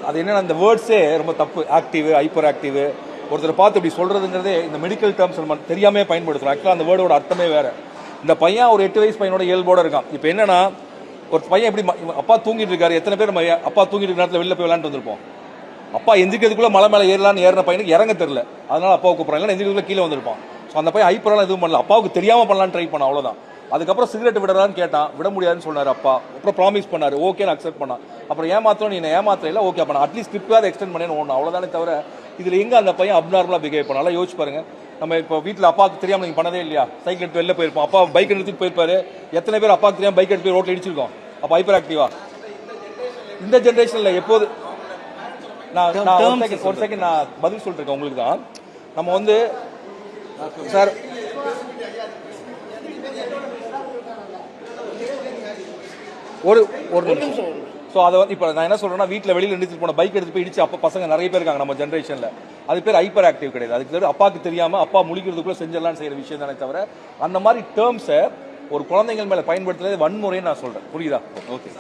அது என்னன்னா அந்த வேர்ட்ஸே ரொம்ப தப்பு. ஆக்டிவ், ஹைப்பர் ஆக்டிவ், ஒருத்தரை பார்த்து இப்படி சொல்றதுங்கிறதே இந்த மெடிக்கல் டேர்ம்ஸ் நம்ம தெரியாமல் பயன்படுத்துகிறோம். ஆக்சுவலாக அந்த வேர்டோட அர்த்தமே வேறு. இந்த பையன் ஒரு 8 வயசு பையனோட இயல்போட இருக்கான். இப்போ என்னன்னா ஒரு பையன் எப்படி அப்பா தூங்கிட்டு இருக்காரு, எத்தனை பேர் நம்ம அப்பா தூங்கிட்டு இருக்க நேரத்தில் வெளில போய் விளையாண்டு வந்திருப்போம். அப்பா எந்திரிக்கிறதுக்குள்ள மலை மேலே ஏறலான்னு ஏறின பையனுக்கு இறங்க தெரியல, அதனால அப்பாவுக்கு கூப்பிட்றாங்க, இல்லை எந்திரிக்கிறதுக்குள்ள கீழே வந்திருப்பான். ஸோ அந்த பையன் ஹைப்பரெல்லாம் எதுவும் பண்ணல, அப்பாவுக்கு தெரியாமல் பண்ணலான்னு ட்ரை பண்ணான், அவ்வளோதான். அதுக்கப்புறம் சிகரெட் விடலான்னு கேட்டான், விட முடியாதுன்னு சொன்னார் அப்பா. அப்புறம் ப்ராமிஸ் பண்ணார், ஓகேன்னு அக்செப்ட் பண்ணான். அப்புறம் ஏமாத்திரம் நீ ஏமாத்திர இல்லை, ஓகே பண்ண அட்லீஸ்ட் ஸ்கிரிப்டாக எக்ஸ்டெண்ட் பண்ணேன்னு ஒன்று, அவ்வளோதானே தவிர இதில் எங்கே அந்த பையன் அப்நார்மலாக பிஹேவ் பண்ணாலும் யோசிச்சு பாருங்க. நம்ம இப்போ வீட்டில் அப்பாவுக்கு தெரியாமல் நீங்கள் பண்ணதே இல்லையா? சைக்கிள் எடுத்து வெளில போயிருப்போம், அப்பா பைக் எடுத்துட்டு போயிருப்பாரு. எத்தனை பேர் அப்பாவுக்கு தெரியாமல் பைக் எடுத்து போய் ரோட்டில் இடிச்சிருக்கோம்? அப்போ ஹைப்பர் ஆக்டிவா இந்த ஜென்ரேஷனில் எப்போது? நான் ஒரு செகண்ட் நான் பதில் சொல்லிட்டு இருக்கேன் உங்களுக்கு தான். நம்ம வந்து சார் ஒரு நிமிஷம். ஸோ அதை வந்து இப்போ நான் என்ன சொல்கிறேன்னா, வீட்டில் வெளியில் எடுத்துட்டு போன பைக் எடுத்து போய் இடிச்சு அப்போ பசங்க நிறைய பேர் இருக்காங்க நம்ம ஜென்ரேஷனில். அது பேர் ஹைப்பர் ஆக்டிவ் கிடையாது. அதுக்கு பேர் அப்பாவுக்கு தெரியாமல் அப்பா முழிக்கிறதுக்குள்ளே செஞ்செல்லாம் செய்கிற விஷயம் தானே தவிர அந்த மாதிரி டேர்ம்ஸை ஒரு குழந்தைகள் மேலே பயன்படுத்துறது வன்முறைன்னு நான் சொல்கிறேன். புரியுதா? ஓகே.